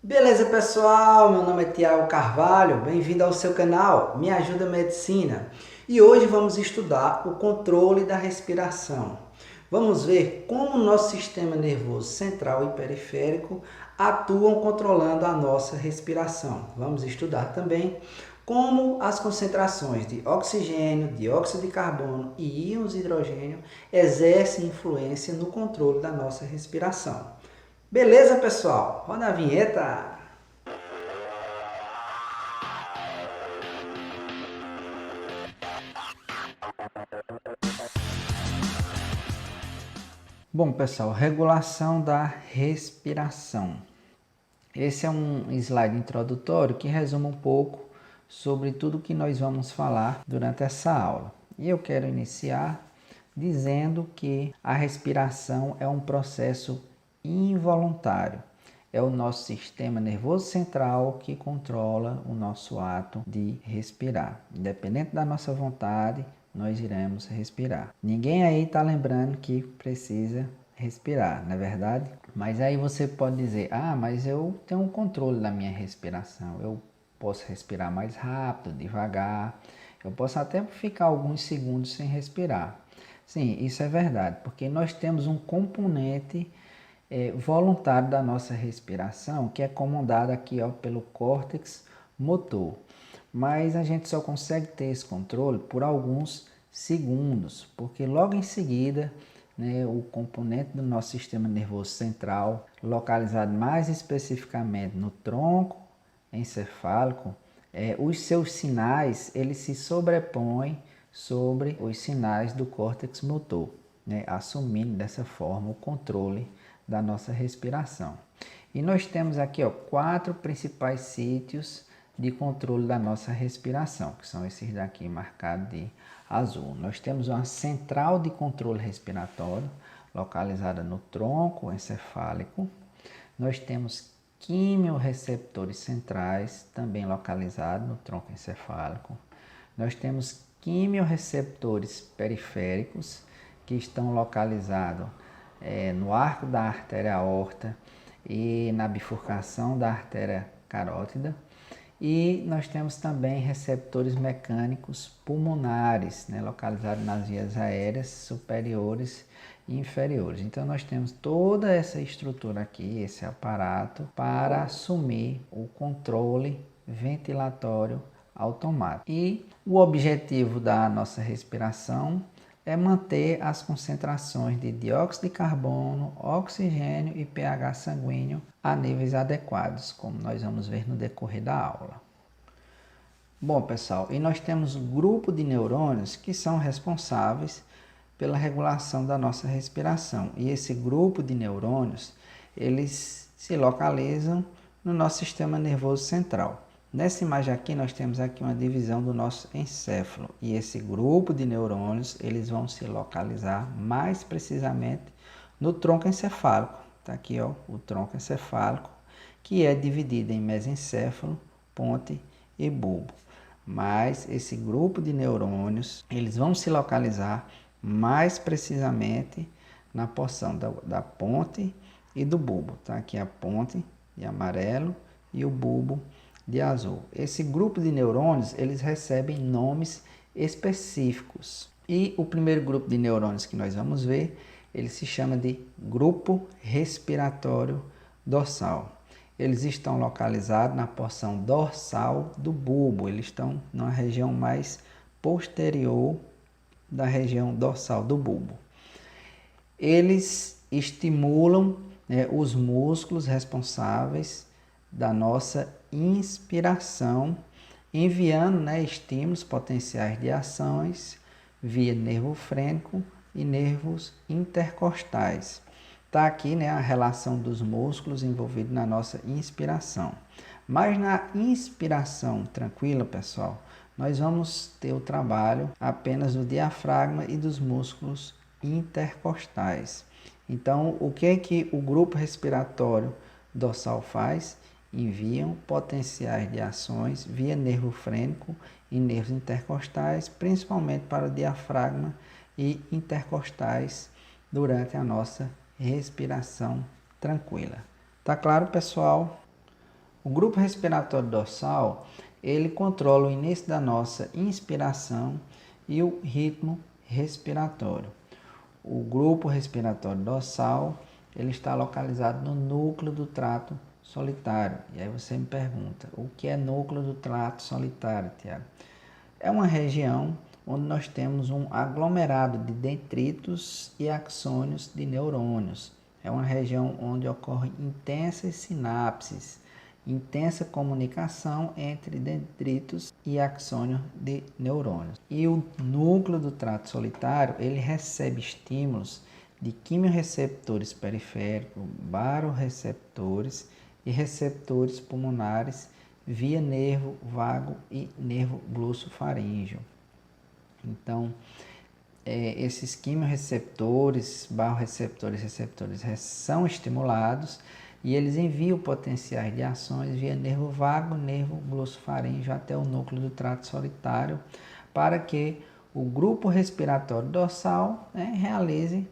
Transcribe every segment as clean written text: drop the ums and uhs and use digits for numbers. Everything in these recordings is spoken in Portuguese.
Beleza, pessoal? Meu nome é Tiago Carvalho, bem-vindo ao seu canal Me Ajuda Medicina. E hoje vamos estudar o controle da respiração. Vamos ver como o nosso sistema nervoso central e periférico atuam controlando a nossa respiração. Vamos estudar também como as concentrações de oxigênio, dióxido de carbono e íons de hidrogênio exercem influência no controle da nossa respiração. Beleza, pessoal? Roda a vinheta! Bom, pessoal, regulação da respiração. Esse é um slide introdutório que resume um pouco sobre tudo que nós vamos falar durante essa aula. E eu quero iniciar dizendo que a respiração é um processo involuntário. É o nosso sistema nervoso central que controla o nosso ato de respirar. Independente da nossa vontade, nós iremos respirar. Ninguém aí está lembrando que precisa respirar, não é verdade? Mas aí você pode dizer, mas eu tenho um controle da minha respiração. Eu posso respirar mais rápido, devagar. Eu posso até ficar alguns segundos sem respirar. Sim, isso é verdade, porque nós temos um componente voluntário da nossa respiração, que é comandado aqui pelo córtex motor. Mas a gente só consegue ter esse controle por alguns segundos, porque logo em seguida, o componente do nosso sistema nervoso central, localizado mais especificamente no tronco encefálico, os seus sinais eles se sobrepõem sobre os sinais do córtex motor, assumindo dessa forma o controle da nossa respiração. E nós temos aqui 4 principais sítios de controle da nossa respiração, que são esses daqui marcados de azul. Nós temos uma central de controle respiratório, localizada no tronco encefálico. Nós temos quimiorreceptores centrais, também localizados no tronco encefálico. Nós temos quimiorreceptores periféricos, que estão localizados no arco da artéria aorta e na bifurcação da artéria carótida. E nós temos também receptores mecânicos pulmonares, localizados nas vias aéreas superiores e inferiores. Então nós temos toda essa estrutura aqui, esse aparato, para assumir o controle ventilatório automático. E o objetivo da nossa respiração é manter as concentrações de dióxido de carbono, oxigênio e pH sanguíneo a níveis adequados, como nós vamos ver no decorrer da aula. Bom, pessoal, e nós temos um grupo de neurônios que são responsáveis pela regulação da nossa respiração. E esse grupo de neurônios, eles se localizam no nosso sistema nervoso central. Nessa imagem aqui, nós temos aqui uma divisão do nosso encéfalo. E esse grupo de neurônios, eles vão se localizar mais precisamente no tronco encefálico. Está aqui, o tronco encefálico, que é dividido em mesencéfalo, ponte e bulbo. Mas esse grupo de neurônios, eles vão se localizar mais precisamente na porção da ponte e do bulbo. Tá aqui a ponte de amarelo e o bulbo de azul. Esse grupo de neurônios, eles recebem nomes específicos. E o primeiro grupo de neurônios que nós vamos ver, ele se chama de grupo respiratório dorsal. Eles estão localizados na porção dorsal do bulbo. Eles estão na região mais posterior da região dorsal do bulbo. Eles estimulam os músculos responsáveis da nossa inspiração, enviando estímulos potenciais de ações via nervo frênico e nervos intercostais. Está aqui a relação dos músculos envolvidos na nossa inspiração. Mas na inspiração tranquila, pessoal, nós vamos ter o trabalho apenas do diafragma e dos músculos intercostais. Então, o que o grupo respiratório dorsal faz? Enviam potenciais de ações via nervo frênico e nervos intercostais, principalmente para o diafragma e intercostais durante a nossa respiração tranquila. Tá claro, pessoal? O grupo respiratório dorsal, ele controla o início da nossa inspiração e o ritmo respiratório. O grupo respiratório dorsal, ele está localizado no núcleo do trato solitário. E aí você me pergunta, o que é núcleo do trato solitário, Tiago? É uma região onde nós temos um aglomerado de detritos e axônios de neurônios. É uma região onde ocorrem intensas sinapses, intensa comunicação entre detritos e axônios de neurônios. E o núcleo do trato solitário, ele recebe estímulos de quimiorreceptores periféricos, barorreceptores e receptores pulmonares via nervo vago e nervo glossofaríngeo. Então, esses quimiorreceptores, barorreceptores, receptores são estimulados e eles enviam potenciais de ações via nervo vago, nervo glossofaríngeo até o núcleo do trato solitário para que o grupo respiratório dorsal realize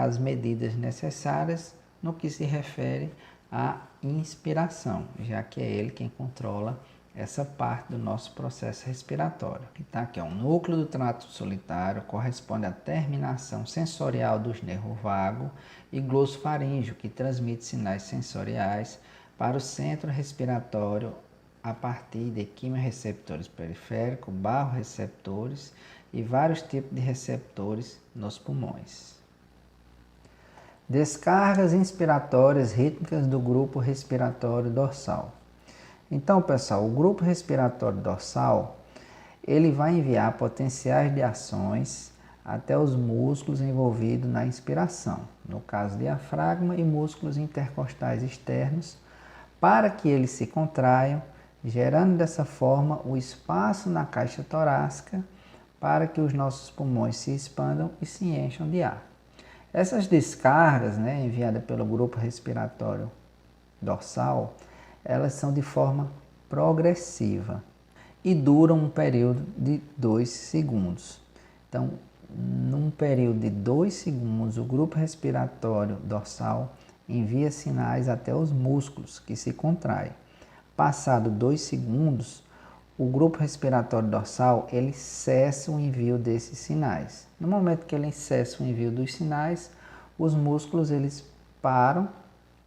as medidas necessárias no que se refere à inspiração, já que é ele quem controla essa parte do nosso processo respiratório. Então, aqui, o núcleo do trato solitário corresponde à terminação sensorial dos nervos vago e glossofaríngeo, que transmite sinais sensoriais para o centro respiratório a partir de quimiorreceptores periféricos, barorreceptores e vários tipos de receptores nos pulmões. Descargas inspiratórias rítmicas do grupo respiratório dorsal. Então, pessoal, o grupo respiratório dorsal, ele vai enviar potenciais de ações até os músculos envolvidos na inspiração, no caso diafragma e músculos intercostais externos, para que eles se contraiam, gerando dessa forma o espaço na caixa torácica para que os nossos pulmões se expandam e se encham de ar. Essas descargas, enviadas pelo grupo respiratório dorsal, elas são de forma progressiva e duram um período de 2 segundos. Então, num período de 2 segundos, o grupo respiratório dorsal envia sinais até os músculos que se contraem. Passado 2 segundos, o grupo respiratório dorsal ele cessa o envio desses sinais. No momento que ele cessa o envio dos sinais, os músculos eles param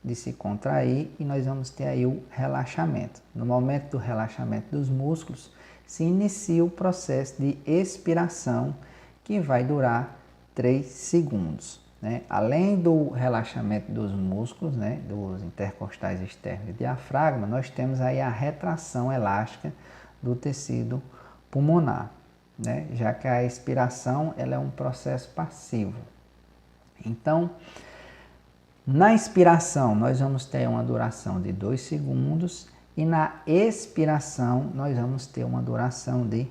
de se contrair e nós vamos ter aí o relaxamento. No momento do relaxamento dos músculos, se inicia o processo de expiração que vai durar 3 segundos. Além do relaxamento dos músculos, dos intercostais externos e diafragma, nós temos aí a retração elástica do tecido pulmonar, já que a expiração ela é um processo passivo. Então, na inspiração, nós vamos ter uma duração de 2 segundos e na expiração, nós vamos ter uma duração de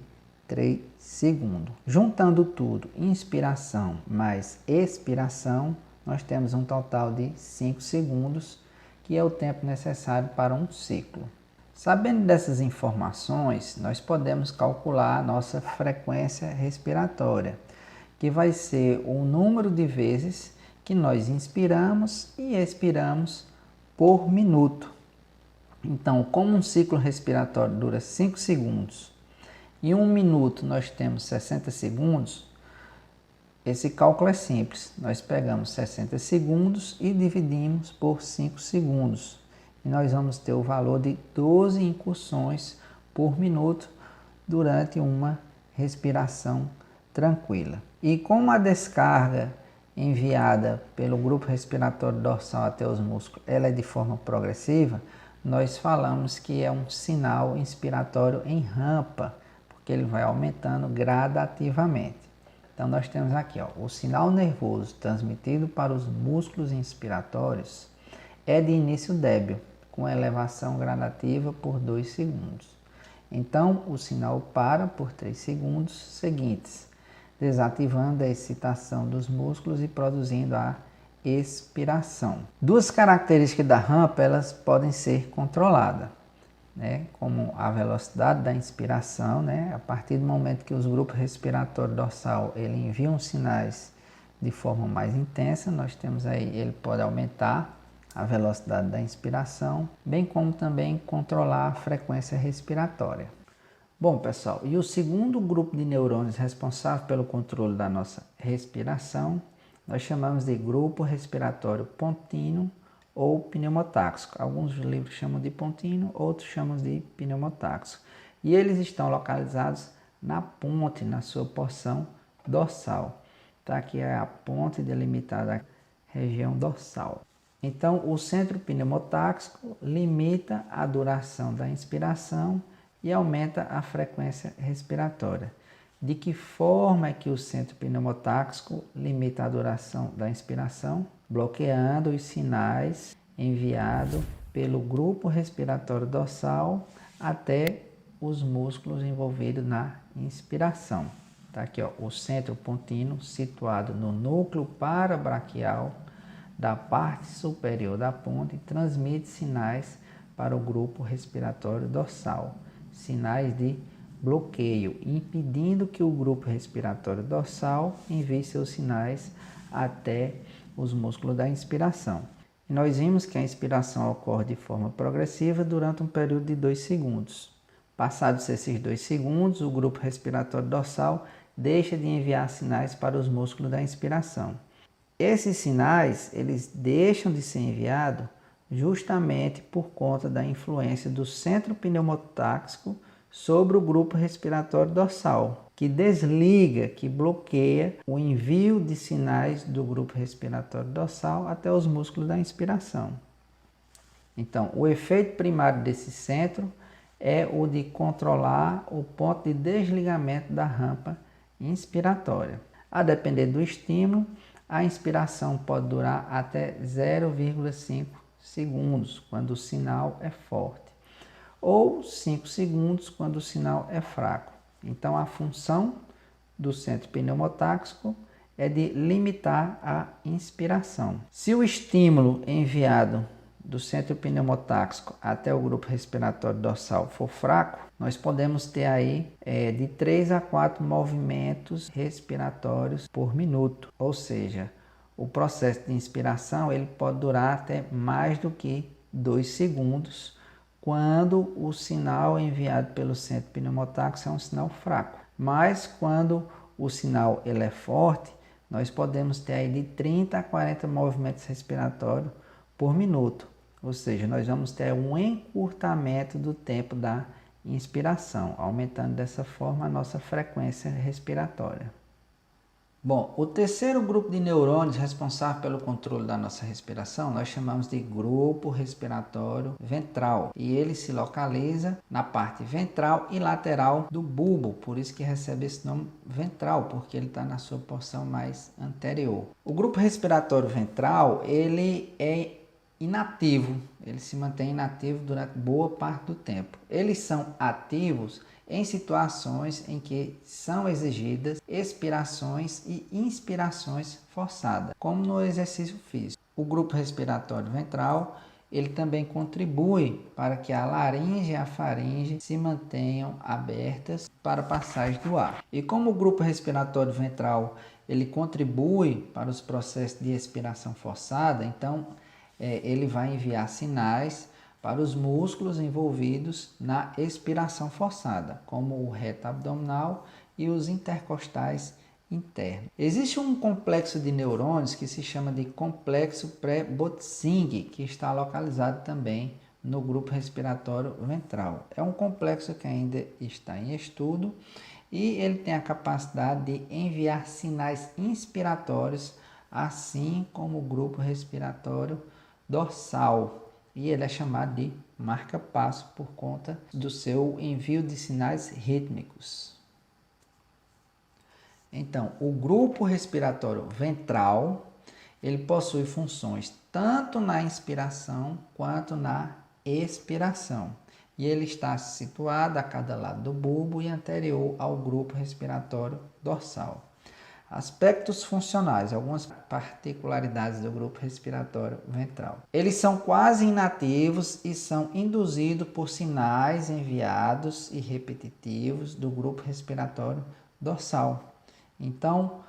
3 segundos. Juntando tudo, inspiração mais expiração, nós temos um total de 5 segundos, que é o tempo necessário para um ciclo. Sabendo dessas informações, nós podemos calcular a nossa frequência respiratória, que vai ser o número de vezes que nós inspiramos e expiramos por minuto. Então, como um ciclo respiratório dura 5 segundos e 1 minuto nós temos 60 segundos, esse cálculo é simples. Nós pegamos 60 segundos e dividimos por 5 segundos. E nós vamos ter o valor de 12 incursões por minuto durante uma respiração tranquila. E como a descarga enviada pelo grupo respiratório dorsal até os músculos, ela é de forma progressiva, nós falamos que é um sinal inspiratório em rampa, porque ele vai aumentando gradativamente. Então nós temos aqui, o sinal nervoso transmitido para os músculos inspiratórios é de início débil, com elevação gradativa por 2 segundos. Então o sinal para por 3 segundos seguintes, desativando a excitação dos músculos e produzindo a expiração. Duas características da rampa, elas podem ser controladas, como a velocidade da inspiração, a partir do momento que os grupos respiratórios dorsal ele enviam sinais de forma mais intensa, nós temos aí, ele pode aumentar a velocidade da inspiração, bem como também controlar a frequência respiratória. Bom, pessoal, e o segundo grupo de neurônios responsável pelo controle da nossa respiração, nós chamamos de grupo respiratório pontínuo ou pneumotáxico. Alguns livros chamam de pontínuo, outros chamam de pneumotáxico. E eles estão localizados na ponte, na sua porção dorsal. Tá? Aqui é a ponte delimitada à região dorsal. Então, o centro pneumotáxico limita a duração da inspiração e aumenta a frequência respiratória. De que forma é que o centro pneumotáxico limita a duração da inspiração? Bloqueando os sinais enviados pelo grupo respiratório dorsal até os músculos envolvidos na inspiração. Tá aqui, ó, o centro pontínuo situado no núcleo parabraquial da parte superior da ponte transmite sinais para o grupo respiratório dorsal, sinais de bloqueio, impedindo que o grupo respiratório dorsal envie seus sinais até os músculos da inspiração. E nós vimos que a inspiração ocorre de forma progressiva durante um período de 2 segundos. Passados esses 2 segundos, o grupo respiratório dorsal deixa de enviar sinais para os músculos da inspiração. Esses sinais, eles deixam de ser enviados justamente por conta da influência do centro pneumotáxico sobre o grupo respiratório dorsal, que desliga, que bloqueia o envio de sinais do grupo respiratório dorsal até os músculos da inspiração. Então, o efeito primário desse centro é o de controlar o ponto de desligamento da rampa inspiratória. A depender do estímulo, a inspiração pode durar até 0,5 segundos, quando o sinal é forte, ou 5 segundos, quando o sinal é fraco. Então, a função do centro pneumotáxico é de limitar a inspiração. Se o estímulo enviado do centro pneumotáxico até o grupo respiratório dorsal for fraco, nós podemos ter aí de 3 a 4 movimentos respiratórios por minuto. Ou seja, o processo de inspiração ele pode durar até mais do que 2 segundos quando o sinal enviado pelo centro pneumotáxico é um sinal fraco. Mas quando o sinal ele é forte, nós podemos ter aí de 30 a 40 movimentos respiratórios por minuto. Ou seja, nós vamos ter um encurtamento do tempo da inspiração, aumentando dessa forma a nossa frequência respiratória. Bom, o terceiro grupo de neurônios responsável pelo controle da nossa respiração nós chamamos de grupo respiratório ventral, e ele se localiza na parte ventral e lateral do bulbo, por isso que recebe esse nome ventral, porque ele está na sua porção mais anterior. O grupo respiratório ventral ele é inativo, ele se mantém inativo durante boa parte do tempo. Eles são ativos em situações em que são exigidas expirações e inspirações forçadas, como no exercício físico. O grupo respiratório ventral ele também contribui para que a laringe e a faringe se mantenham abertas para a passagem do ar. E como o grupo respiratório ventral ele contribui para os processos de expiração forçada, então ele vai enviar sinais para os músculos envolvidos na expiração forçada, como o reto abdominal e os intercostais internos. Existe um complexo de neurônios que se chama de complexo pré-Botsing, que está localizado também no grupo respiratório ventral. É um complexo que ainda está em estudo e ele tem a capacidade de enviar sinais inspiratórios, assim como o grupo respiratório dorsal, e ele é chamado de marca-passo por conta do seu envio de sinais rítmicos. Então, o grupo respiratório ventral, ele possui funções tanto na inspiração quanto na expiração, e ele está situado a cada lado do bulbo e anterior ao grupo respiratório dorsal. Aspectos funcionais, algumas particularidades do grupo respiratório ventral. Eles são quase inativos e são induzidos por sinais enviados e repetitivos do grupo respiratório dorsal. Então,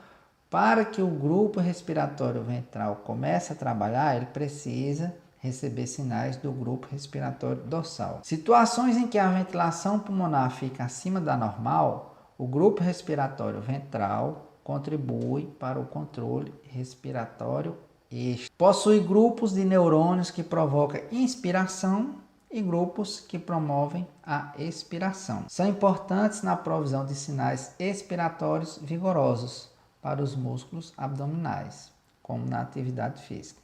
para que o grupo respiratório ventral comece a trabalhar, ele precisa receber sinais do grupo respiratório dorsal. Situações em que a ventilação pulmonar fica acima da normal, o grupo respiratório ventral contribui para o controle respiratório extra. Possui grupos de neurônios que provocam inspiração e grupos que promovem a expiração. São importantes na provisão de sinais expiratórios vigorosos para os músculos abdominais, como na atividade física.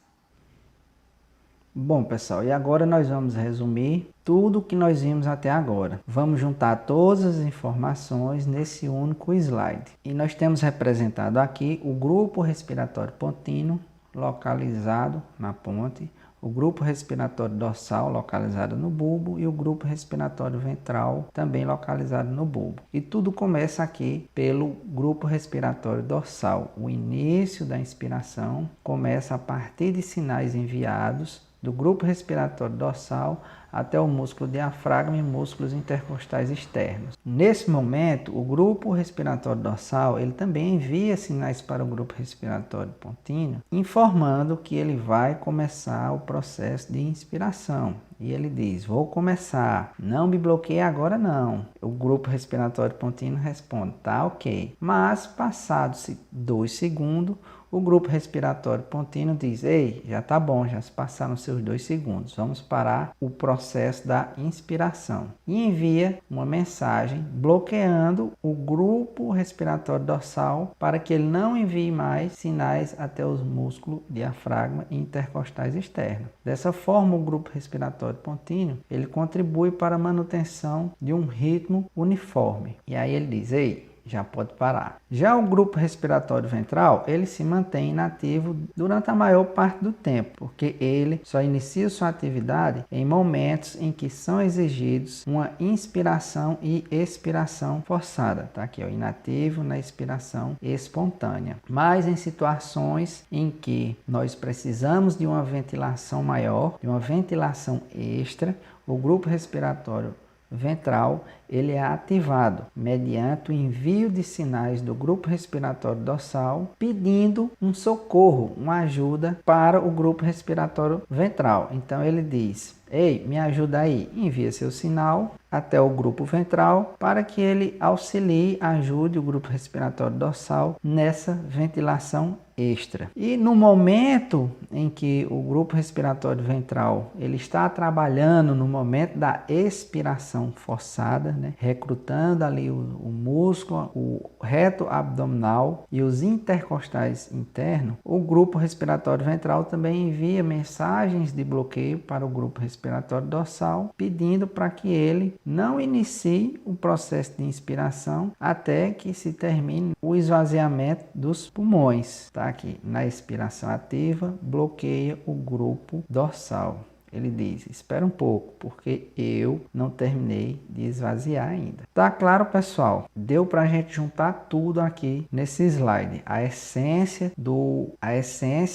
Bom, pessoal, e agora nós vamos resumir tudo o que nós vimos até agora. Vamos juntar todas as informações nesse único slide. E nós temos representado aqui o grupo respiratório pontino, localizado na ponte, o grupo respiratório dorsal, localizado no bulbo, e o grupo respiratório ventral, também localizado no bulbo. E tudo começa aqui pelo grupo respiratório dorsal. O início da inspiração começa a partir de sinais enviados do grupo respiratório dorsal até o músculo diafragma e músculos intercostais externos. Nesse momento, o grupo respiratório dorsal ele também envia sinais para o grupo respiratório pontino, informando que ele vai começar o processo de inspiração. E ele diz: vou começar, não me bloqueie agora não. O grupo respiratório pontino responde: tá ok. Mas passados 2 segundos, o grupo respiratório pontino diz: ei, já tá bom, já se passaram seus 2 segundos, vamos parar o processo da inspiração. E envia uma mensagem bloqueando o grupo respiratório dorsal para que ele não envie mais sinais até os músculos diafragma e intercostais externos. Dessa forma, o grupo respiratório pontino ele contribui para a manutenção de um ritmo uniforme. E aí ele diz: ei, já pode parar. Já o grupo respiratório ventral, ele se mantém inativo durante a maior parte do tempo, porque ele só inicia sua atividade em momentos em que são exigidos uma inspiração e expiração forçada. Tá aqui, ó, inativo na expiração espontânea. Mas em situações em que nós precisamos de uma ventilação maior, de uma ventilação extra, o grupo respiratório ventral ele é ativado mediante o envio de sinais do grupo respiratório dorsal pedindo um socorro, uma ajuda para o grupo respiratório ventral. Então ele diz: ei, me ajuda aí, envia seu sinal até o grupo ventral para que ele auxilie, ajude o grupo respiratório dorsal nessa ventilação extra. E no momento em que o grupo respiratório ventral ele está trabalhando no momento da expiração forçada, né, recrutando ali o músculo, o reto abdominal e os intercostais internos, o grupo respiratório ventral também envia mensagens de bloqueio para o grupo respiratório dorsal, pedindo para que ele não inicie o processo de inspiração até que se termine o esvaziamento dos pulmões. Tá aqui, na expiração ativa, bloqueia o grupo dorsal. Ele diz: espera um pouco, porque eu não terminei de esvaziar ainda. Tá claro, pessoal? Deu para a gente juntar tudo aqui nesse slide. A essência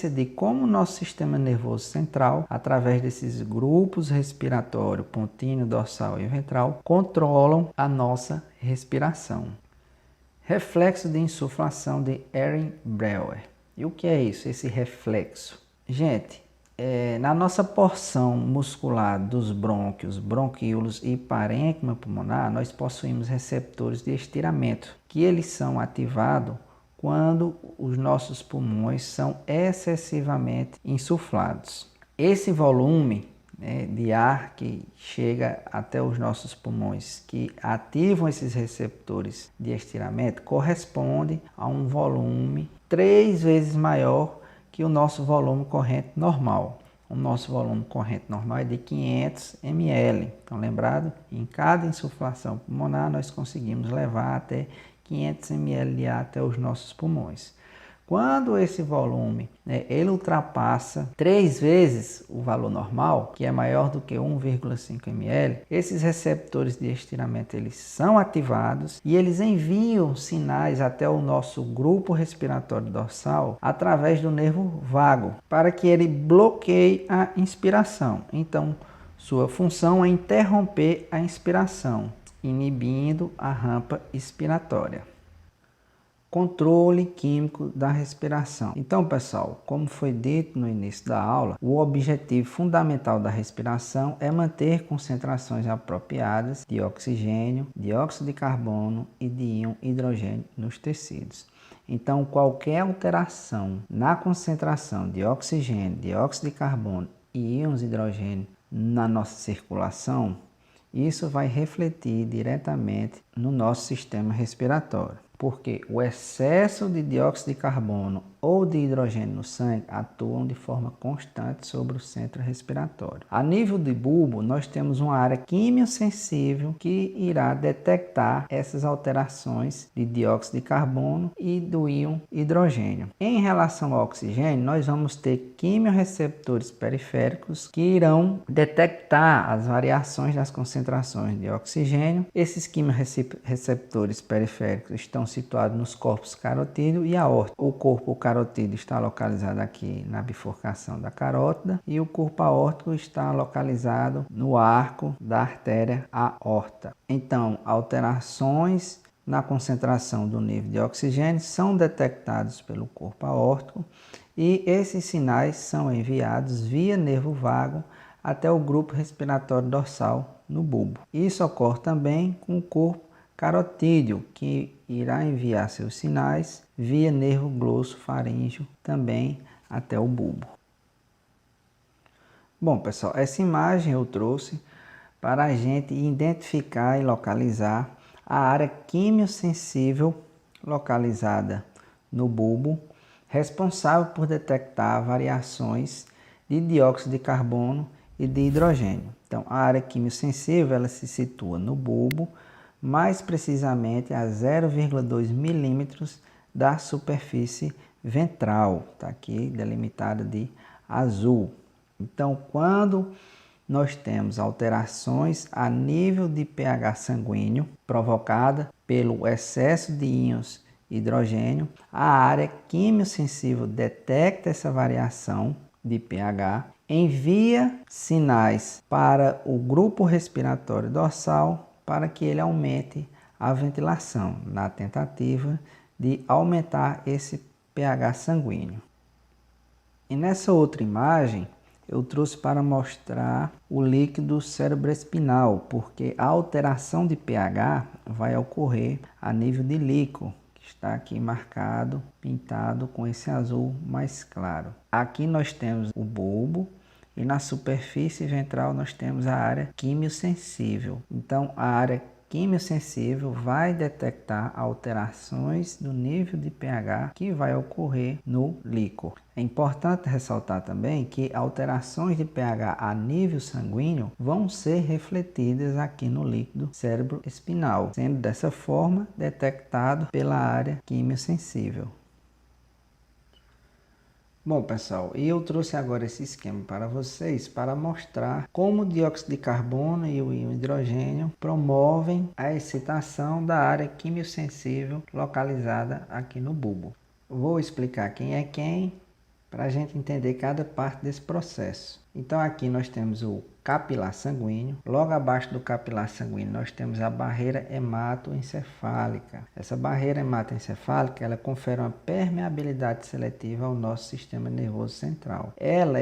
de como o nosso sistema nervoso central, através desses grupos respiratório, pontino, dorsal e ventral, controlam a nossa respiração. Reflexo de insuflação de Ehrenbrewer. E o que é isso, esse reflexo? Gente, na nossa porção muscular dos brônquios, bronquíolos e parênquima pulmonar, nós possuímos receptores de estiramento, que eles são ativados quando os nossos pulmões são excessivamente insuflados. Esse volume de ar que chega até os nossos pulmões, que ativam esses receptores de estiramento, corresponde a um volume 3 vezes maior que o nosso volume corrente normal. O nosso volume corrente normal é de 500 ml. Então, lembrado, em cada insuflação pulmonar nós conseguimos levar até 500 ml de ar até os nossos pulmões. Quando esse volume ele ultrapassa 3 vezes o valor normal, que é maior do que 1,5 ml, esses receptores de estiramento eles são ativados e eles enviam sinais até o nosso grupo respiratório dorsal através do nervo vago, para que ele bloqueie a inspiração. Então, sua função é interromper a inspiração, inibindo a rampa expiratória. Controle químico da respiração. Então, pessoal, como foi dito no início da aula, o objetivo fundamental da respiração é manter concentrações apropriadas de oxigênio, dióxido de carbono e de íon hidrogênio nos tecidos. Então, qualquer alteração na concentração de oxigênio, dióxido de carbono e íons hidrogênio na nossa circulação, isso vai refletir diretamente no nosso sistema respiratório. Porque o excesso de dióxido de carbono ou de hidrogênio no sangue atuam de forma constante sobre o centro respiratório. A nível de bulbo, nós temos uma área quimiosensível que irá detectar essas alterações de dióxido de carbono e do íon hidrogênio. Em relação ao oxigênio, nós vamos ter quimiorreceptores periféricos que irão detectar as variações das concentrações de oxigênio. Esses quimiorreceptores periféricos estão situados nos corpos carotídeo e aórtico. O corpo carotídeo está localizado aqui na bifurcação da carótida e o corpo aórtico está localizado no arco da artéria aorta. Então, alterações na concentração do nível de oxigênio são detectados pelo corpo aórtico e esses sinais são enviados via nervo vago até o grupo respiratório dorsal no bulbo. Isso ocorre também com o corpo carotídeo, que irá enviar seus sinais via nervo glossofaríngeo também até o bulbo. Bom, pessoal, essa imagem eu trouxe para a gente identificar e localizar a área quimiosensível localizada no bulbo, responsável por detectar variações de dióxido de carbono e de hidrogênio. Então, a área quimiosensível ela se situa no bulbo, mais precisamente a 0,2 milímetros da superfície ventral, está aqui delimitada de azul. Então, quando nós temos alterações a nível de pH sanguíneo provocada pelo excesso de íons hidrogênio, a área quimiosensível detecta essa variação de pH, envia sinais para o grupo respiratório dorsal para que ele aumente a ventilação, na tentativa de aumentar esse pH sanguíneo. E nessa outra imagem, eu trouxe para mostrar o líquido cerebroespinal, porque a alteração de pH vai ocorrer a nível de líquido, que está aqui marcado, pintado com esse azul mais claro. Aqui nós temos o bulbo, e na superfície ventral nós temos a área quimiosensível. Então, a área quimiosensível vai detectar alterações do nível de pH que vai ocorrer no líquor. É importante ressaltar também que alterações de pH a nível sanguíneo vão ser refletidas aqui no líquido cerebroespinal, sendo dessa forma detectado pela área quimiosensível. Bom, pessoal, e eu trouxe agora esse esquema para vocês para mostrar como o dióxido de carbono e o íon hidrogênio promovem a excitação da área quimiosensível localizada aqui no bulbo. Vou explicar quem é quem para a gente entender cada parte desse processo. Então aqui nós temos o capilar sanguíneo, logo abaixo do capilar sanguíneo nós temos a barreira hematoencefálica. Essa barreira hematoencefálica ela confere uma permeabilidade seletiva ao nosso sistema nervoso central. Ela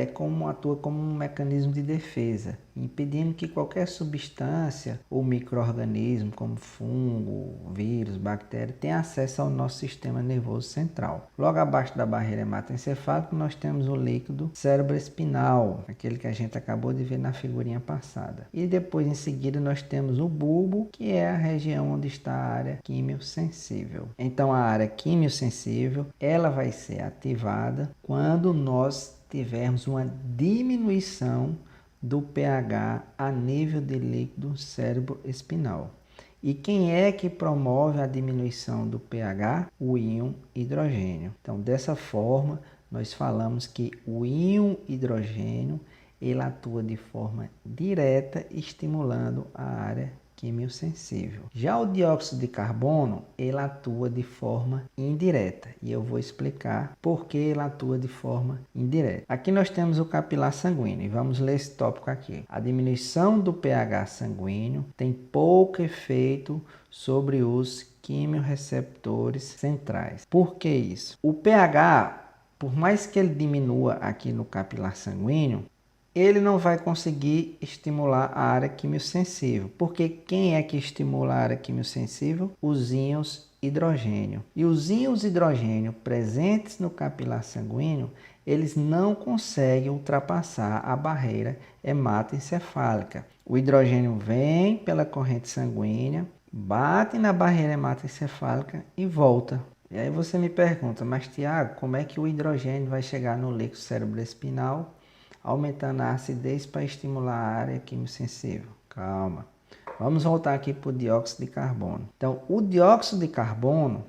atua como um mecanismo de defesa, impedindo que qualquer substância ou micro-organismo como fungo, vírus, bactéria tenha acesso ao nosso sistema nervoso central. Logo abaixo da barreira hematoencefálica nós temos o líquido cerebroespinal, aquele que a gente acabou de ver na figurinha passada. E depois em seguida nós temos o bulbo, que é a região onde está a área quimiosensível. Então a área quimiosensível ela vai ser ativada quando nós tivermos uma diminuição do pH a nível de líquido cerebroespinal. E quem é que promove a diminuição do pH? O íon hidrogênio. Então dessa forma nós falamos que o íon hidrogênio ele atua de forma direta estimulando a área quimiosensível. Já o dióxido de carbono, ele atua de forma indireta. E eu vou explicar por que ele atua de forma indireta. Aqui nós temos o capilar sanguíneo. E vamos ler esse tópico aqui. A diminuição do pH sanguíneo tem pouco efeito sobre os quimiorreceptores centrais. Por que isso? O pH, por mais que ele diminua aqui no capilar sanguíneo, ele não vai conseguir estimular a área quimiosensível. Porque quem é que estimula a área quimiosensível? Os íons hidrogênio. E os íons hidrogênio presentes no capilar sanguíneo, eles não conseguem ultrapassar a barreira hematoencefálica. O hidrogênio vem pela corrente sanguínea, bate na barreira hematoencefálica e volta. E aí você me pergunta, mas Tiago, como é que o hidrogênio vai chegar no líquido cerebroespinal, aumentando a acidez para estimular a área quimiosensível? Calma. Vamos voltar aqui para o dióxido de carbono. Então, o dióxido de carbono,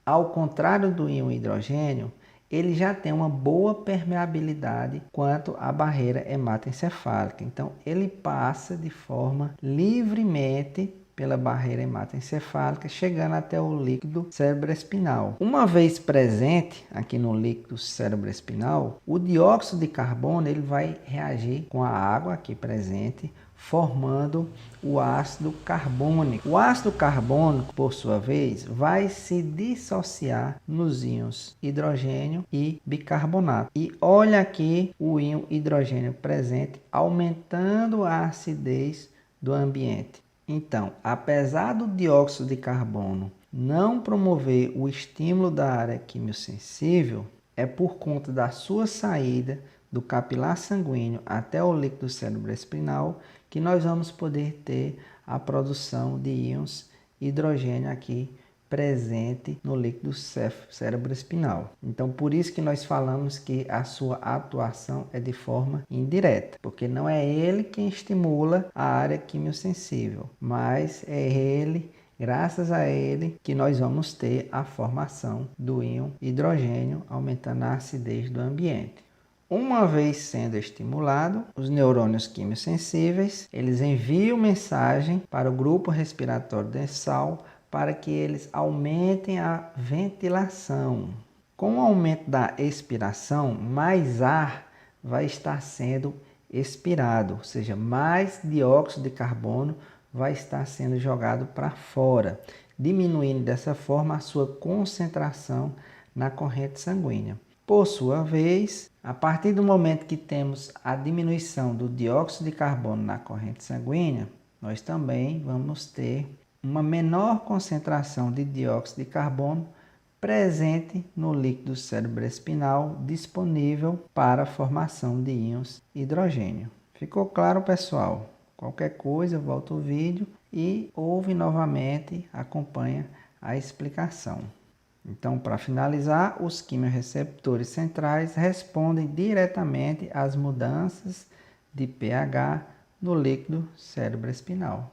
ao contrário do íon hidrogênio, ele já tem uma boa permeabilidade quanto à barreira hematoencefálica. Então, ele passa de forma livremente pela barreira hematoencefálica, chegando até o líquido cerebroespinal. Uma vez presente aqui no líquido cerebroespinal, o dióxido de carbono ele vai reagir com a água aqui presente, formando o ácido carbônico. O ácido carbônico, por sua vez, vai se dissociar nos íons hidrogênio e bicarbonato. E olha aqui o íon hidrogênio presente, aumentando a acidez do ambiente. Então, apesar do dióxido de carbono não promover o estímulo da área quimiosensível, é por conta da sua saída do capilar sanguíneo até o líquido cerebroespinal que nós vamos poder ter a produção de íons hidrogênio aqui presente no líquido cerebroespinal. Então, por isso que nós falamos que a sua atuação é de forma indireta, porque não é ele quem estimula a área quimiosensível, mas é ele, graças a ele, que nós vamos ter a formação do íon hidrogênio, aumentando a acidez do ambiente. Uma vez sendo estimulado, os neurônios quimiosensíveis, eles enviam mensagem para o grupo respiratório dorsal para que eles aumentem a ventilação. Com o aumento da expiração, mais ar vai estar sendo expirado, ou seja, mais dióxido de carbono vai estar sendo jogado para fora, diminuindo dessa forma a sua concentração na corrente sanguínea. Por sua vez, a partir do momento que temos a diminuição do dióxido de carbono na corrente sanguínea, nós também vamos ter uma menor concentração de dióxido de carbono presente no líquido cerebroespinal disponível para a formação de íons hidrogênio. Ficou claro, pessoal? Qualquer coisa, volta o vídeo e ouve novamente, acompanha a explicação. Então, para finalizar, os quimiorreceptores centrais respondem diretamente às mudanças de pH no líquido cerebroespinal.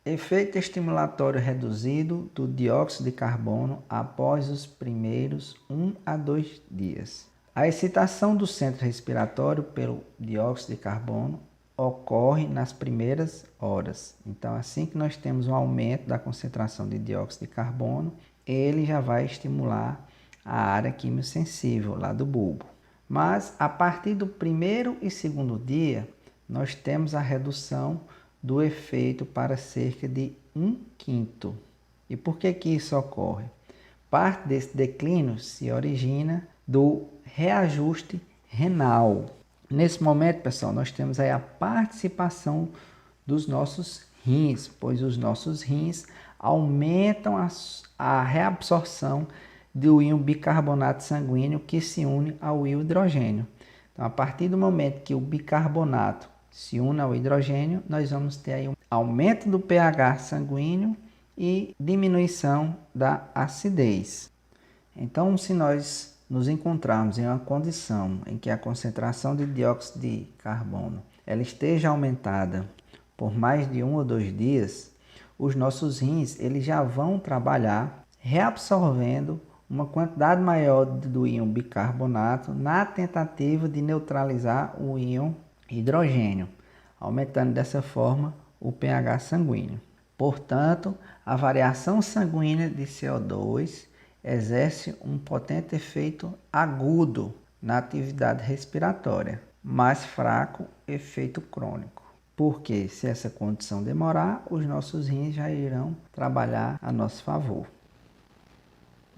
Efeito estimulatório reduzido do dióxido de carbono após os primeiros 1 a 2 dias. A excitação do centro respiratório pelo dióxido de carbono ocorre nas primeiras horas. Então, assim que nós temos um aumento da concentração de dióxido de carbono, ele já vai estimular a área quimiosensível lá do bulbo. Mas, a partir do primeiro e segundo dia, nós temos a redução do efeito para cerca de 1/5. E por que isso ocorre? Parte desse declínio se origina do reajuste renal. Nesse momento, pessoal, nós temos aí a participação dos nossos rins, pois os nossos rins aumentam a reabsorção do íon bicarbonato sanguíneo que se une ao íon hidrogênio. Então, a partir do momento que o bicarbonato se une ao hidrogênio, nós vamos ter aí um aumento do pH sanguíneo e diminuição da acidez. Então, se nós nos encontrarmos em uma condição em que a concentração de dióxido de carbono ela esteja aumentada por mais de 1 ou 2 dias, os nossos rins eles já vão trabalhar reabsorvendo uma quantidade maior do íon bicarbonato na tentativa de neutralizar o íon hidrogênio, aumentando dessa forma o pH sanguíneo. Portanto, a variação sanguínea de CO2 exerce um potente efeito agudo na atividade respiratória, mais fraco efeito crônico. Porque se essa condição demorar, os nossos rins já irão trabalhar a nosso favor.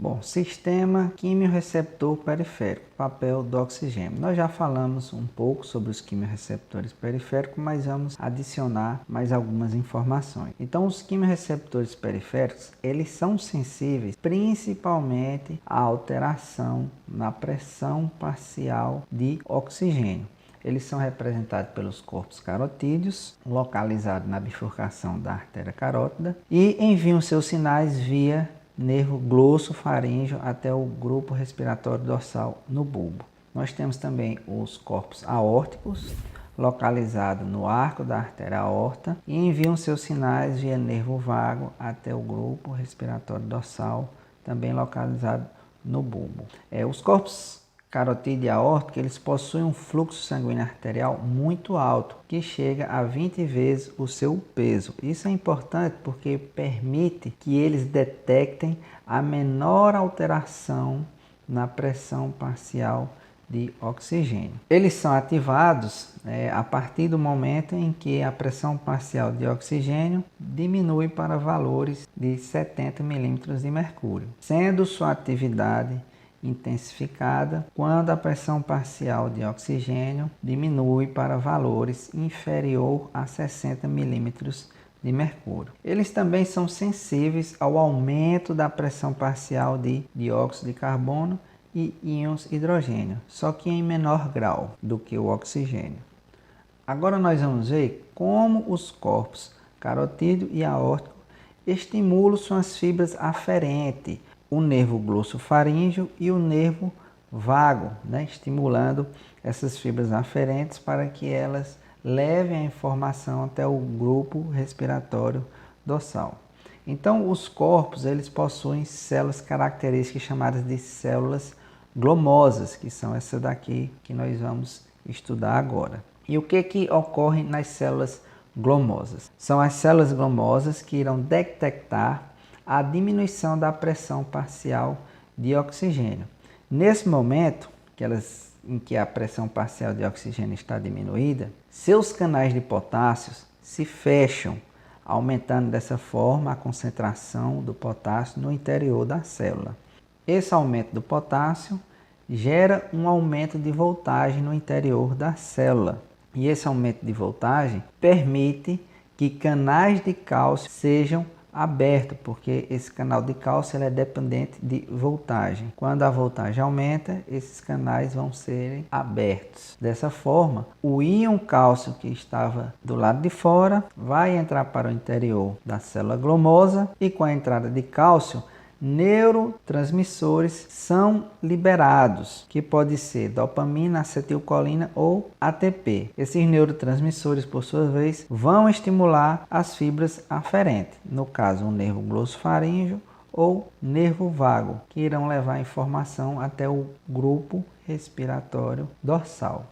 Bom, sistema quimiorreceptor periférico, papel do oxigênio. Nós já falamos um pouco sobre os quimiorreceptores periféricos, mas vamos adicionar mais algumas informações. Então, os quimiorreceptores periféricos, eles são sensíveis principalmente à alteração na pressão parcial de oxigênio. Eles são representados pelos corpos carotídeos, localizados na bifurcação da artéria carótida, e enviam seus sinais via nervo glossofaríngeo até o grupo respiratório dorsal no bulbo. Nós temos também os corpos aórticos, localizados no arco da artéria aorta, e enviam seus sinais via nervo vago até o grupo respiratório dorsal, também localizado no bulbo. Os corpos carotídeo e aórtico, eles possuem um fluxo sanguíneo arterial muito alto, que chega a 20 vezes o seu peso. Isso é importante porque permite que eles detectem a menor alteração na pressão parcial de oxigênio. Eles são ativados a partir do momento em que a pressão parcial de oxigênio diminui para valores de 70 milímetros de mercúrio, sendo sua atividade intensificada quando a pressão parcial de oxigênio diminui para valores inferior a 60 milímetros de mercúrio. Eles também são sensíveis ao aumento da pressão parcial de dióxido de carbono e íons hidrogênio, só que em menor grau do que o oxigênio. Agora nós vamos ver como os corpos carotídeo e aórtico estimulam suas fibras aferentes, o nervo glossofaríngeo e o nervo vago, estimulando essas fibras aferentes para que elas levem a informação até o grupo respiratório dorsal. Então, os corpos eles possuem células características chamadas de células glomosas, que são essas daqui que nós vamos estudar agora. E o que ocorre nas células glomosas? São as células glomosas que irão detectar a diminuição da pressão parcial de oxigênio. Nesse momento, em que a pressão parcial de oxigênio está diminuída, seus canais de potássio se fecham, aumentando dessa forma a concentração do potássio no interior da célula. Esse aumento do potássio gera um aumento de voltagem no interior da célula. E esse aumento de voltagem permite que canais de cálcio sejam aberto, porque esse canal de cálcio é dependente de voltagem. Quando a voltagem aumenta, esses canais vão serem abertos. Dessa forma, o íon cálcio que estava do lado de fora vai entrar para o interior da célula glomosa e com a entrada de cálcio, neurotransmissores são liberados, que pode ser dopamina, acetilcolina ou ATP. Esses neurotransmissores, por sua vez, vão estimular as fibras aferentes, no caso o nervo glossofaríngeo ou nervo vago, que irão levar a informação até o grupo respiratório dorsal.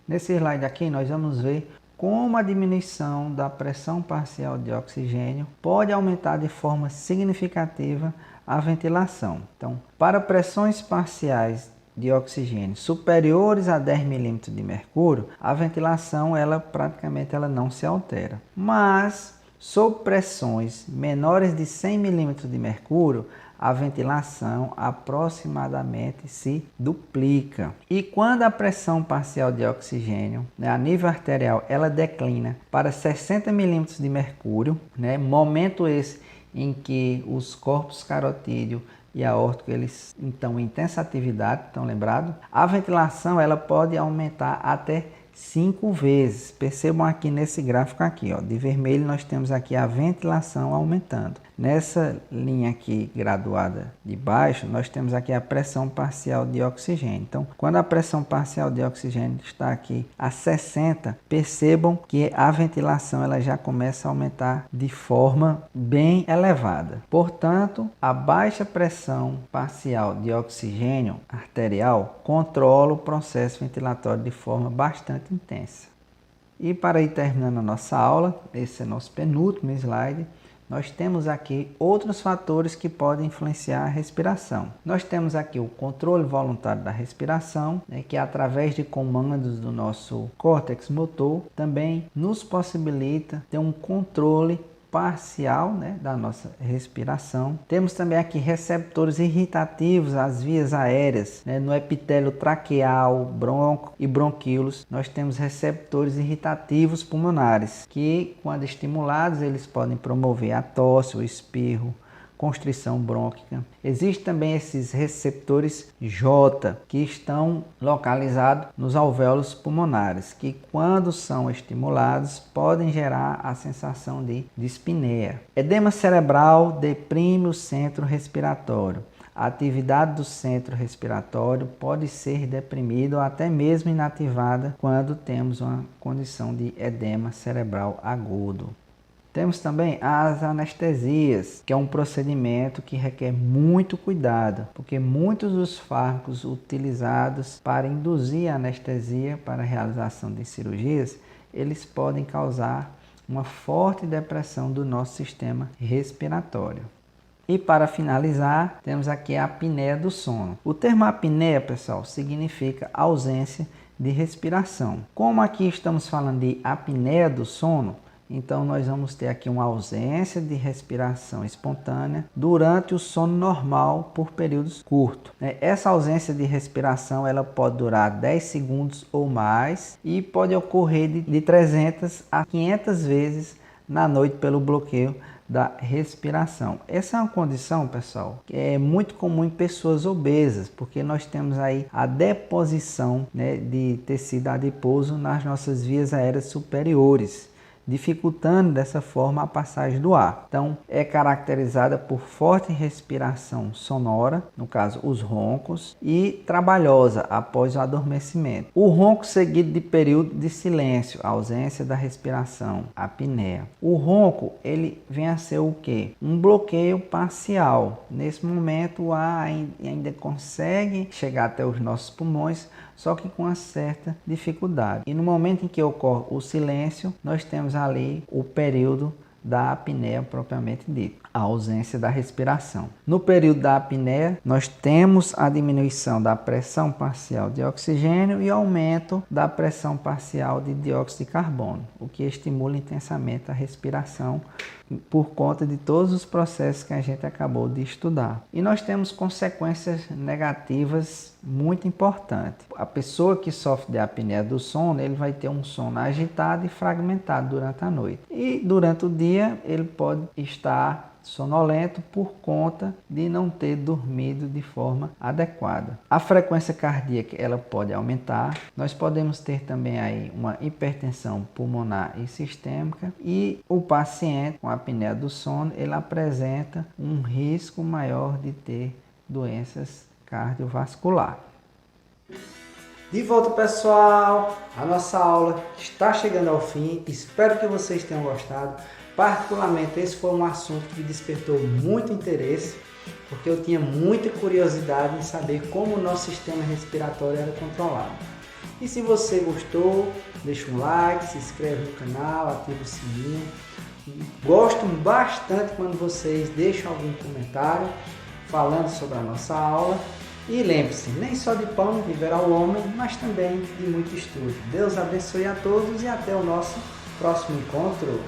Nesse slide aqui nós vamos ver como a diminuição da pressão parcial de oxigênio pode aumentar de forma significativa a ventilação. Então, para pressões parciais de oxigênio superiores a 10 milímetros de mercúrio, a ventilação praticamente não se altera. Mas, sob pressões menores de 100 milímetros de mercúrio, a ventilação aproximadamente se duplica. E quando a pressão parcial de oxigênio, a nível arterial, ela declina para 60 milímetros de mercúrio, momento esse em que os corpos carotídeo e aórtico eles estão em intensa atividade, estão lembrados? A ventilação ela pode aumentar até 5 vezes. Percebam aqui nesse gráfico aqui, de vermelho nós temos aqui a ventilação aumentando. Nessa linha aqui graduada de baixo, nós temos aqui a pressão parcial de oxigênio. Então, quando a pressão parcial de oxigênio está aqui a 60, percebam que a ventilação ela já começa a aumentar de forma bem elevada. Portanto, a baixa pressão parcial de oxigênio arterial controla o processo ventilatório de forma bastante intensa. E para ir terminando a nossa aula, esse é nosso penúltimo slide, nós temos aqui outros fatores que podem influenciar a respiração. Nós temos aqui o controle voluntário da respiração, né, que através de comandos do nosso córtex motor também nos possibilita ter um controle parcial, né, da nossa respiração. Temos também aqui receptores irritativos às vias aéreas, né, no epitélio traqueal, bronco e bronquíolos. Nós temos receptores irritativos pulmonares que, quando estimulados, eles podem promover a tosse, o espirro, constrição brônquica. Existem também esses receptores J, que estão localizados nos alvéolos pulmonares, que quando são estimulados podem gerar a sensação de dispneia. Edema cerebral deprime o centro respiratório. A atividade do centro respiratório pode ser deprimida ou até mesmo inativada quando temos uma condição de edema cerebral agudo. Temos também as anestesias, que é um procedimento que requer muito cuidado, porque muitos dos fármacos utilizados para induzir a anestesia para a realização de cirurgias, eles podem causar uma forte depressão do nosso sistema respiratório. E para finalizar, temos aqui a apneia do sono. O termo apneia, pessoal, significa ausência de respiração. Como aqui estamos falando de apneia do sono, então nós vamos ter aqui uma ausência de respiração espontânea durante o sono normal por períodos curtos. Essa ausência de respiração ela pode durar 10 segundos ou mais e pode ocorrer de 300 a 500 vezes na noite pelo bloqueio da respiração. Essa é uma condição, pessoal, que é muito comum em pessoas obesas, porque nós temos aí a deposição, né, de tecido adiposo nas nossas vias aéreas superiores, dificultando dessa forma a passagem do ar. Então, é caracterizada por forte respiração sonora, no caso os roncos, e trabalhosa após o adormecimento. O ronco seguido de período de silêncio, ausência da respiração, apneia. O ronco, ele vem a ser o quê? Um bloqueio parcial. Nesse momento, o ar ainda consegue chegar até os nossos pulmões, só que com uma certa dificuldade. E no momento em que ocorre o silêncio, nós temos ali o período da apneia propriamente dito, a ausência da respiração. No período da apneia, nós temos a diminuição da pressão parcial de oxigênio e aumento da pressão parcial de dióxido de carbono, o que estimula intensamente a respiração por conta de todos os processos que a gente acabou de estudar. E nós temos consequências negativas muito importantes. A pessoa que sofre de apneia do sono, ele vai ter um sono agitado e fragmentado durante a noite. E durante o dia, ele pode estar sonolento por conta de não ter dormido de forma adequada. A frequência cardíaca ela pode aumentar. Nós podemos ter também aí uma hipertensão pulmonar e sistêmica, e o paciente com apneia do sono ele apresenta um risco maior de ter doenças cardiovasculares. De volta, pessoal, a nossa aula está chegando ao fim. Espero que vocês tenham gostado. Particularmente, esse foi um assunto que despertou muito interesse, porque eu tinha muita curiosidade em saber como o nosso sistema respiratório era controlado. E se você gostou, deixa um like, se inscreve no canal, ativa o sininho. Gosto bastante quando vocês deixam algum comentário falando sobre a nossa aula. E lembre-se, nem só de pão viverá o homem, mas também de muito estudo. Deus abençoe a todos e até o nosso próximo encontro.